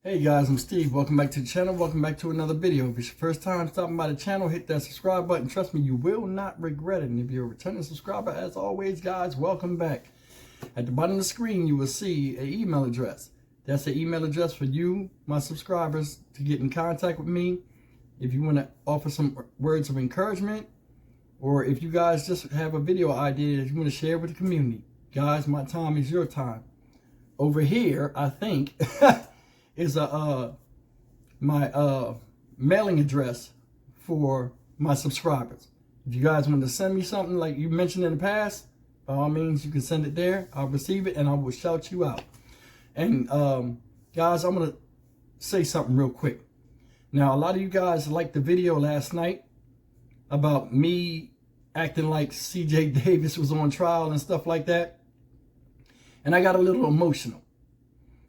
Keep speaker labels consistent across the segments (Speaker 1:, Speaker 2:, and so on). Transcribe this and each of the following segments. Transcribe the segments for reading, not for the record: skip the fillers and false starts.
Speaker 1: Hey guys, I'm Steve. Welcome back to the channel. Welcome back to another video. If it's your first time stopping by the channel, hit that subscribe button. Trust me, you will not regret it. And if you're a returning subscriber, as always, guys, welcome back. At the bottom of the screen, you will see an email address. That's the email address for you, my subscribers, to get in contact with me. If you want to offer some words of encouragement, or if you guys just have a video idea that you want to share with the community. Guys, my time is your time. Over here, I think... is my mailing address for my subscribers. If you guys want to send me something like you mentioned in the past, by all means, you can send it there. I'll receive it and I will shout you out. And guys, I'm going to say something real quick. Now, a lot of you guys liked the video last night about me acting like CJ Davis was on trial and stuff like that. And I got a little emotional.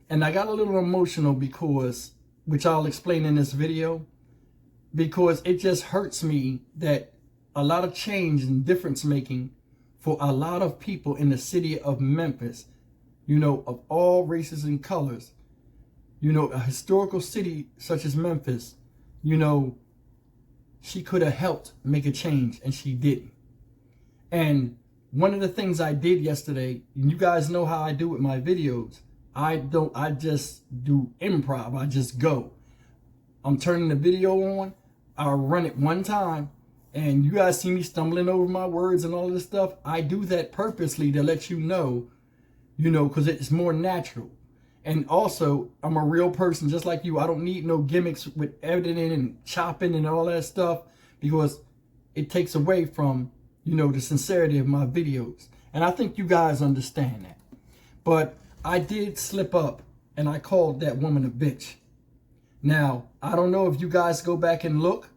Speaker 1: And I got a little emotional because, which I'll explain in this video, because it just hurts me that a lot of change and difference making for a lot of people in the city of Memphis, you know, of all races and colors, you know, a historical city such as Memphis, you know, she could have helped make a change and she didn't. And one of the things I did yesterday, and you guys know how I do with my videos, I just do improv. I just go. I'm turning the video on. I'll run it one time. And you guys see me stumbling over my words and all this stuff. I do that purposely to let you know, because it's more natural. And also, I'm a real person just like you. I don't need no gimmicks with editing and chopping and all that stuff because it takes away from, the sincerity of my videos. And I think you guys understand that. But I did slip up and I called that woman a bitch. Now, I don't know if you guys go back and look.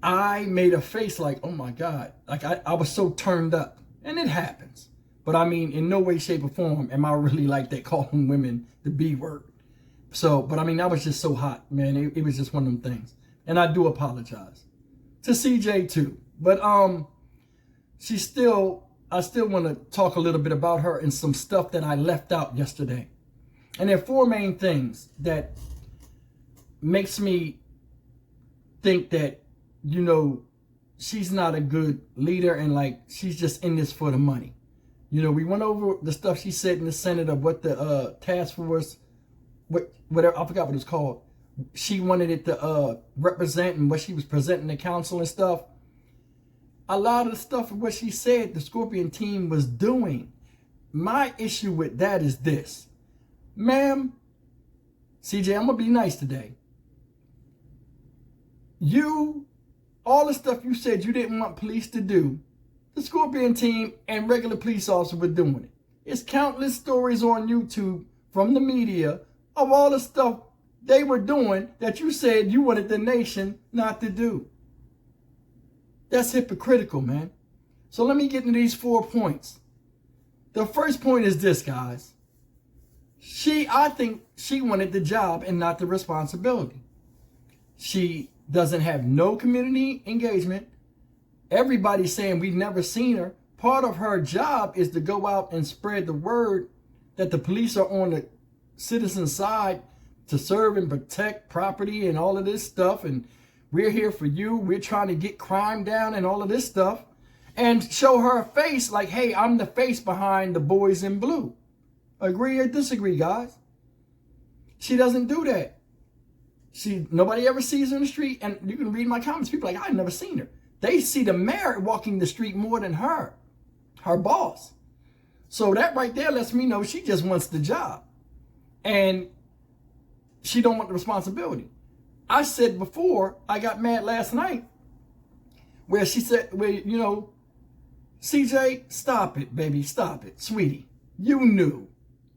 Speaker 1: I made a face like, oh my God. Like I was so turned up. And it happens. But I mean, in no way, shape, or form am I really like that calling women the B word. So, but I mean, I was just so hot, man. It was just one of them things. And I do apologize. To CJ too. But I still want to talk a little bit about her and some stuff that I left out yesterday. And there are four main things that makes me think that, she's not a good leader and like she's just in this for the money. We went over the stuff she said in the Senate of what the task force, whatever, I forgot what it's called. She wanted it to represent and what she was presenting to council and stuff. A lot of the stuff of what she said the Scorpion team was doing. My issue with that is this. Ma'am, CJ, I'm going to be nice today. All the stuff you said you didn't want police to do, the Scorpion team and regular police officers were doing it. It's countless stories on YouTube from the media of all the stuff they were doing that you said you wanted the nation not to do. That's hypocritical, man. So let me get into these 4 points. The first point is this, guys. I think she wanted the job and not the responsibility. She doesn't have no community engagement. Everybody's saying we've never seen her. Part of her job is to go out and spread the word that the police are on the citizen side to serve and protect property and all of this stuff. And we're here for you. We're trying to get crime down and all of this stuff. And show her face like, hey, I'm the face behind the boys in blue. Agree or disagree, guys? She doesn't do that. Nobody ever sees her in the street. And you can read my comments. People are like, I've never seen her. They see the mayor walking the street more than her boss. So that right there lets me know she just wants the job. And she don't want the responsibility. I said before, I got mad last night, where she said, CJ, stop it, baby, stop it. Sweetie, you knew.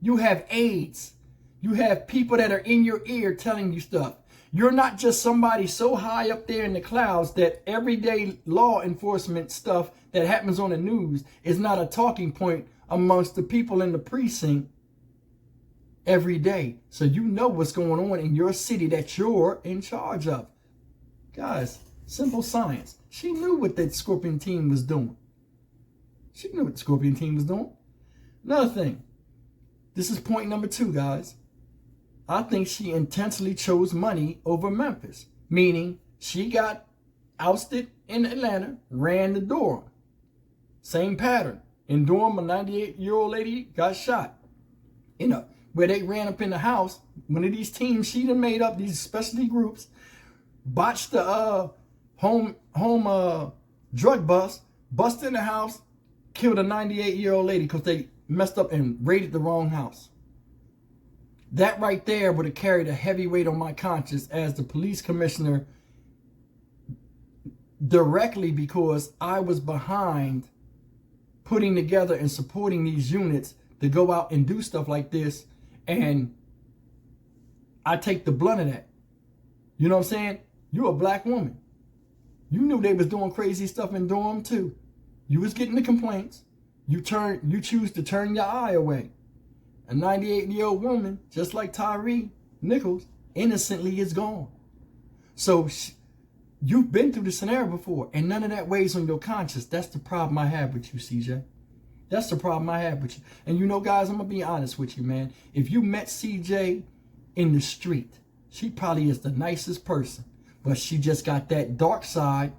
Speaker 1: You have aides. You have people that are in your ear telling you stuff. You're not just somebody so high up there in the clouds that everyday law enforcement stuff that happens on the news is not a talking point amongst the people in the precinct every day. So you know what's going on in your city that you're in charge of. Guys, simple science. She knew what that Scorpion team was doing. She knew what the Scorpion team was doing. Another thing. This is point number 2, guys. I think she intentionally chose money over Memphis, meaning she got ousted in Atlanta, ran to Durham. Same pattern. In Durham, a 98-year-old lady got shot. You know, where they ran up in the house, one of these teams she done made up, these specialty groups, botched the home drug bust, busted in the house, killed a 98-year-old lady because they messed up and raided the wrong house. That right there would have carried a heavy weight on my conscience as the police commissioner, directly because I was behind putting together and supporting these units to go out and do stuff like this, and I take the blunt of that. You know what I'm saying? You're a black woman. You knew they was doing crazy stuff in Durham too. You was getting the complaints. You choose to turn your eye away. A 98-year-old woman, just like Tyree Nichols, innocently is gone. So you've been through this scenario before, and none of that weighs on your conscience. That's the problem I have with you, CJ. That's the problem I have with you. And you know, guys, I'm going to be honest with you, man. If you met CJ in the street, she probably is the nicest person. But she just got that dark side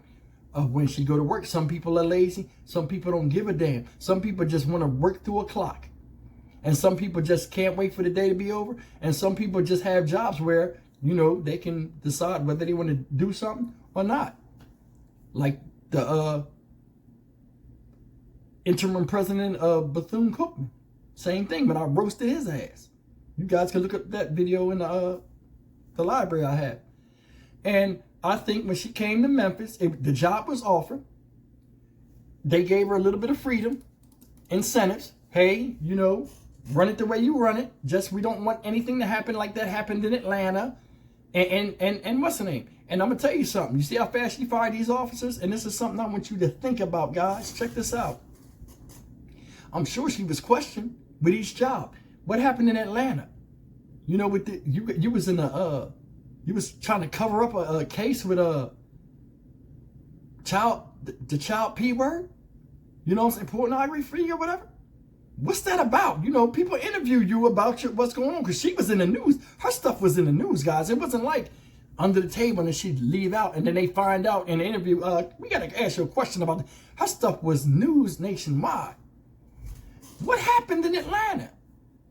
Speaker 1: of when she go to work. Some people are lazy. Some people don't give a damn. Some people just want to work through a clock. And some people just can't wait for the day to be over. And some people just have jobs where, you know, they can decide whether they want to do something or not. Like the interim president of Bethune-Cookman. Same thing, but I roasted his ass. You guys can look up that video in the library I had. And I think when she came to Memphis, the job was offered. They gave her a little bit of freedom, incentives. Hey, you know, run it the way you run it. Just we don't want anything to happen like that happened in Atlanta. And what's the name? And I'm going to tell you something. You see how fast she fired these officers? And this is something I want you to think about, guys. Check this out. I'm sure she was questioned with each job. What happened in Atlanta? You know, with you was in you was trying to cover up a case with the child P word. You know what I'm saying? Pornography free or whatever. What's that about? You know, people interview you about what's going on because she was in the news. Her stuff was in the news, guys. It wasn't like under the table and she'd leave out and then they find out in the interview, we got to ask you a question about that. Her stuff was news nationwide. What happened in Atlanta?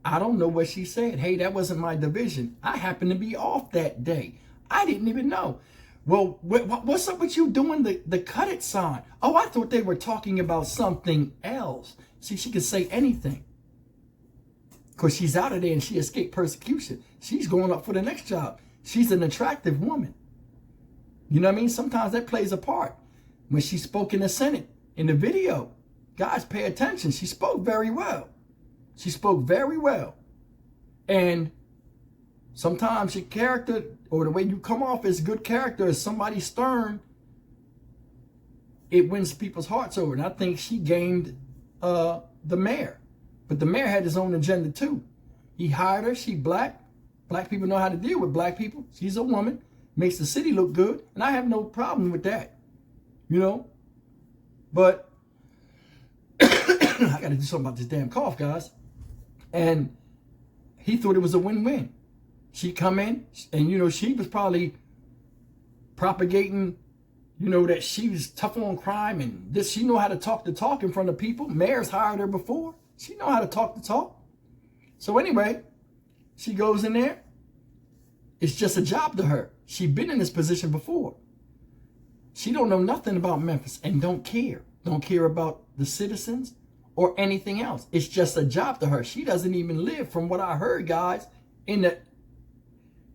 Speaker 1: I don't know what she said. Hey, that wasn't my division. I happened to be off that day. I didn't even know. Well, what's up with you doing the cut it sign? Oh, I thought they were talking about something else. See, she could say anything. Because she's out of there and she escaped persecution. She's going up for the next job. She's an attractive woman. You know what I mean? Sometimes that plays a part. When she spoke in the Senate, in the video, guys, pay attention. She spoke very well. She spoke very well. And sometimes your character or the way you come off as good character as somebody stern, it wins people's hearts over. And I think she gained the mayor. But the mayor had his own agenda too. He hired her. She black. Black people know how to deal with black people. She's a woman. Makes the city look good. And I have no problem with that. You know? But I got to do something about this damn cough, guys. And he thought it was a win-win. She come in and, you know, she was probably propagating, you know, that she was tough on crime and this. She know how to talk the talk in front of people. Mayor's hired her before. She know how to talk the talk. So anyway, she goes in there. It's just a job to her. She been in this position before. She don't know nothing about Memphis and don't care. Don't care about the citizens or anything else. It's just a job to her. She doesn't even live, from what I heard, guys, in the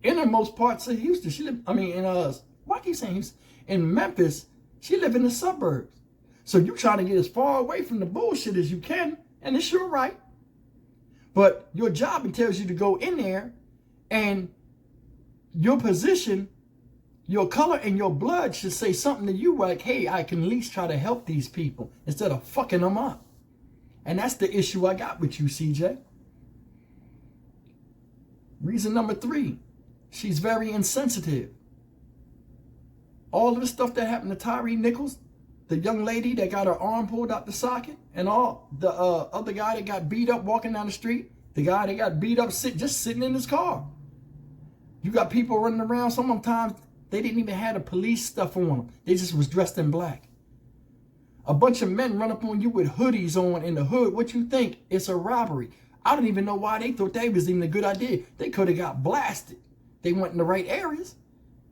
Speaker 1: innermost parts of Houston. She live, I mean, why keep saying Houston? In Memphis, she live in the suburbs. So you trying to get as far away from the bullshit as you can, and it's your right. But your job entails you to go in there, and your position, your color and your blood should say something to you like, hey, I can at least try to help these people instead of fucking them up. And that's the issue I got with you, CJ. Reason number 3, she's very insensitive. All of the stuff that happened to Tyree Nichols, the young lady that got her arm pulled out the socket, and all the other guy that got beat up walking down the street, the guy that got beat up just sitting in his car. You got people running around. Sometimes they didn't even have the police stuff on them. They just was dressed in black. A bunch of men run up on you with hoodies on in the hood. What you think? It's a robbery. I don't even know why they thought that was even a good idea. They could have got blasted. They went in the right areas.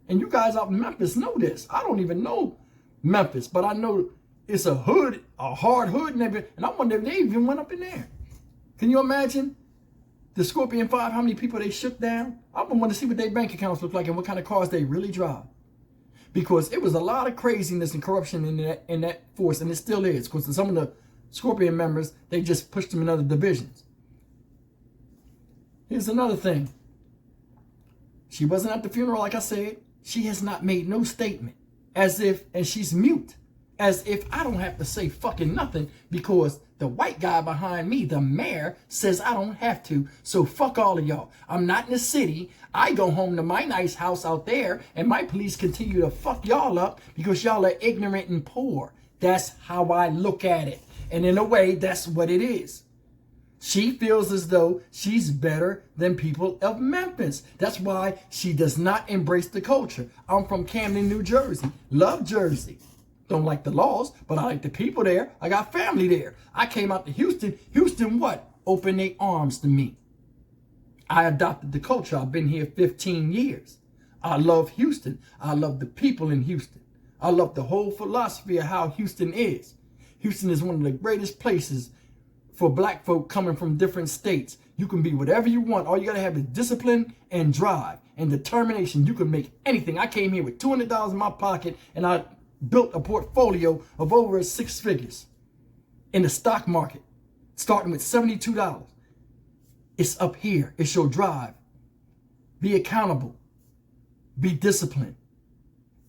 Speaker 1: And you guys out in Memphis know this. I don't even know Memphis, but I know it's a hood, a hard hood and everything. And I wonder if they even went up in there. Can you imagine the Scorpion 5, how many people they shook down? I want to see what their bank accounts look like and what kind of cars they really drive. Because it was a lot of craziness and corruption in that force, and it still is. Because some of the Scorpion members, they just pushed them in other divisions. Here's another thing. She wasn't at the funeral, like I said. She has not made no statement. As if, and she's mute. As if I don't have to say fucking nothing because the white guy behind me, the mayor, says I don't have to. So fuck all of y'all. I'm not in the city. I go home to my nice house out there and my police continue to fuck y'all up because y'all are ignorant and poor. That's how I look at it. And in a way, that's what it is. She feels as though she's better than people of Memphis. That's why she does not embrace the culture. I'm from Camden, New Jersey. Love Jersey. Don't like the laws, but I like the people there. I got family there. I came out to Houston. Houston what? Opened their arms to me. I adopted the culture. I've been here 15 years. I love Houston. I love the people in Houston. I love the whole philosophy of how Houston is. Houston is one of the greatest places for black folk coming from different states. You can be whatever you want. All you got to have is discipline and drive and determination. You can make anything. I came here with $200 in my pocket and I built a portfolio of over 6 figures in the stock market, starting with $72. It's up here. It's your drive. Be accountable. Be disciplined.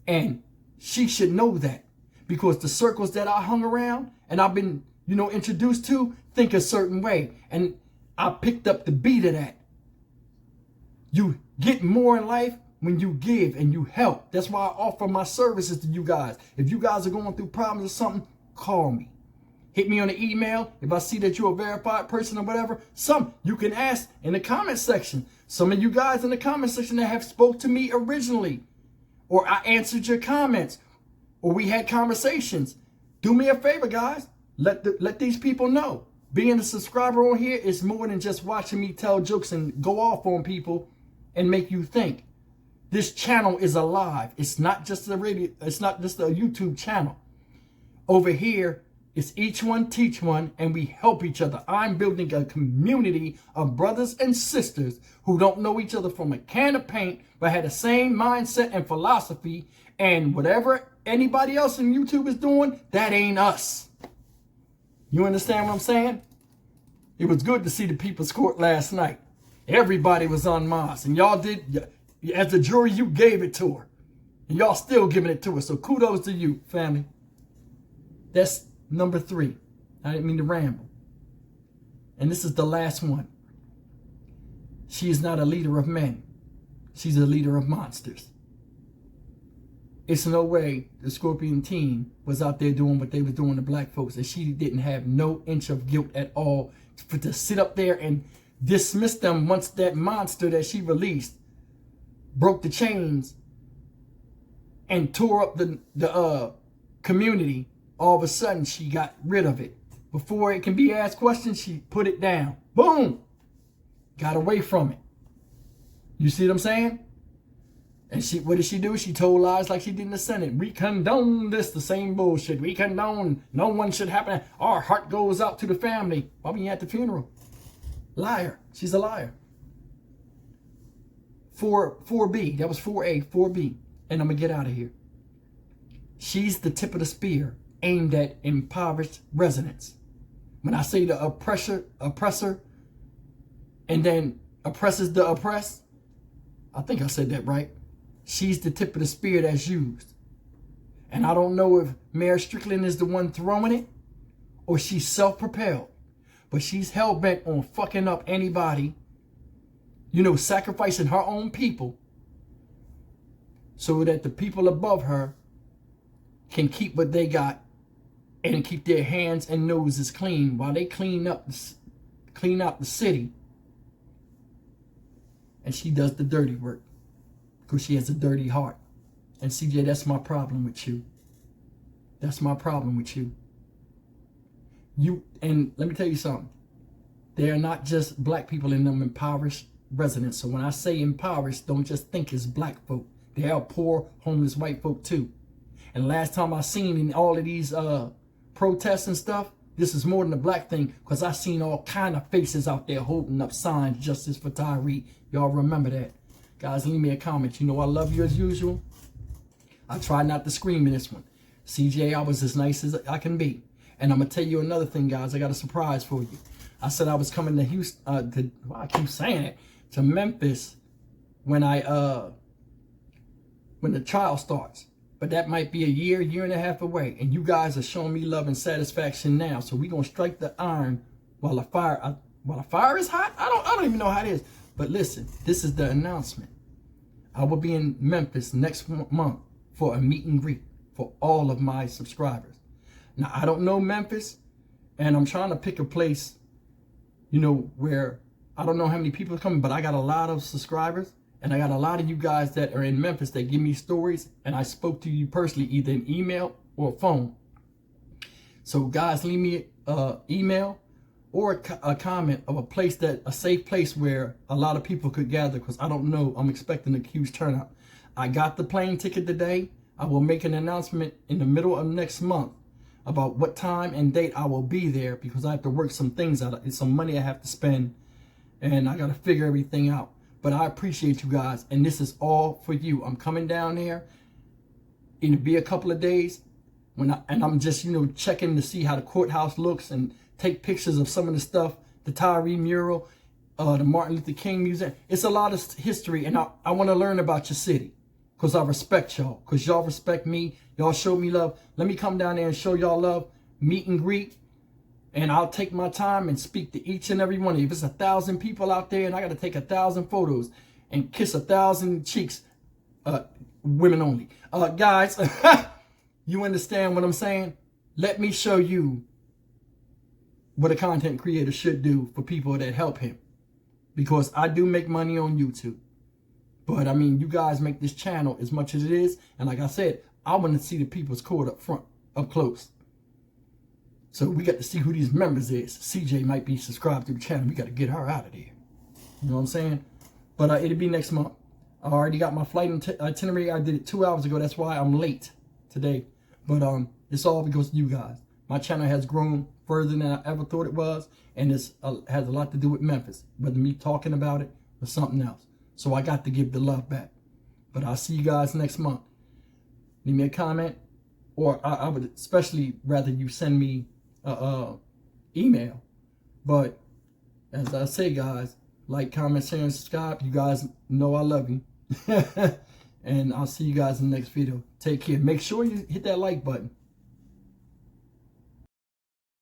Speaker 1: And she should know that because the circles that I hung around and I've been, introduced to think a certain way. And I picked up the beat of that. You get more in life when you give and you help. That's why I offer my services to you guys. If you guys are going through problems or something, call me. Hit me on the email. If I see that you're a verified person or whatever, you can ask in the comment section. Some of you guys in the comment section that have spoke to me originally, or I answered your comments, or we had conversations. Do me a favor, guys. Let these people know. Being a subscriber on here is more than just watching me tell jokes and go off on people and make you think. This channel is alive. It's not just a radio. It's not just a YouTube channel. Over here, it's each one teach one, and we help each other. I'm building a community of brothers and sisters who don't know each other from a can of paint, but had the same mindset and philosophy. And whatever anybody else in YouTube is doing, that ain't us. You understand what I'm saying? It was good to see the People's Court last night. Everybody was on Mars, and y'all did. As a jury, you gave it to her. And y'all still giving it to her. So kudos to you, family. That's number 3. I didn't mean to ramble. And this is the last one. She is not a leader of men. She's a leader of monsters. It's no way the Scorpion team was out there doing what they was doing to black folks. And she didn't have no inch of guilt at all to sit up there and dismiss them once that monster that she released broke the chains and tore up the community. All of a sudden, she got rid of it. Before it can be asked questions, she put it down. Boom! Got away from it. You see what I'm saying? And what did she do? She told lies like she did in the Senate. We condone this, the same bullshit. We condone, no one should happen. Our heart goes out to the family. Why were you at the funeral? Liar. She's a liar. 4B. That was 4A, 4B. And I'm going to get out of here. She's the tip of the spear aimed at impoverished residents. When I say the oppressor, and then oppresses the oppressed, I think I said that right. She's the tip of the spear that's used. And I don't know if Mayor Strickland is the one throwing it or she's self-propelled. But she's hell-bent on fucking up anybody, sacrificing her own people so that the people above her can keep what they got and keep their hands and noses clean while they clean out the city. And she does the dirty work. because she has a dirty heart. And CJ, that's my problem with you. That's my problem with you. And let me tell you something. They are not just black people in them impoverished residents. So when I say impoverished, don't just think it's black folk. They are poor, homeless white folk too. And last time I seen in all of these protests and stuff, this is more than a black thing, because I seen all kind of faces out there holding up signs, justice for Tyree. Y'all remember that. Guys, leave me a comment. You know I love you as usual. I try not to scream in this one. CJ, I was as nice as I can be. And I'm going to tell you another thing, guys. I got a surprise for you. I said I was coming to Houston, I keep saying it, to Memphis when the trial starts. But that might be a year and a half away. And you guys are showing me love and satisfaction now. So we're going to strike the iron while the fire is hot. I don't even know how it is. But listen, this is the announcement. I will be in Memphis next month for a meet and greet for all of my subscribers. Now, I don't know Memphis, and I'm trying to pick a place, you know, where I don't know how many people are coming, but I got a lot of subscribers, and I got a lot of you guys that are in Memphis that give me stories, and I spoke to you personally, either in email or phone. So guys, leave me an email or a comment of a safe place where a lot of people could gather, because I don't know, I'm expecting a huge turnout. I got the plane ticket today. I will make an announcement in the middle of next month about what time and date I will be there, because I have to work some things out. It's some money I have to spend, and I got to figure everything out. But I appreciate you guys, and this is all for you. I'm coming down there. It'll be a couple of days, and I'm just, you know, checking to see how the courthouse looks and take pictures of some of the stuff, the Tyree mural, the Martin Luther King Museum. It's a lot of history, and I want to learn about your city, because I respect y'all, because y'all respect me. Y'all show me love. Let me come down there and show y'all love, meet and greet, and I'll take my time and speak to each and every one of you. If it's 1,000 people out there and I got to take 1,000 photos and kiss 1,000 cheeks, women only. Guys, you understand what I'm saying? Let me show you what a content creator should do for people that help him, because I do make money on YouTube. But I mean, you guys make this channel as much as it is. And like I said, I want to see the people's court up front, up close. So we got to see who these members is. CJ might be subscribed to the channel. We got to get her out of there. You know what I'm saying? But it'll be next month. I already got my flight itinerary. I did it 2 hours ago. That's why I'm late today. But it's all because of you guys. My channel has grown further than I ever thought it was. And it has a lot to do with Memphis. Whether me talking about it or something else. So I got to give the love back. But I'll see you guys next month. Leave me a comment, or I would especially rather you send me an email. But as I say, guys, like, comment, share, and subscribe. You guys know I love you. And I'll see you guys in the next video. Take care. Make sure you hit that like button.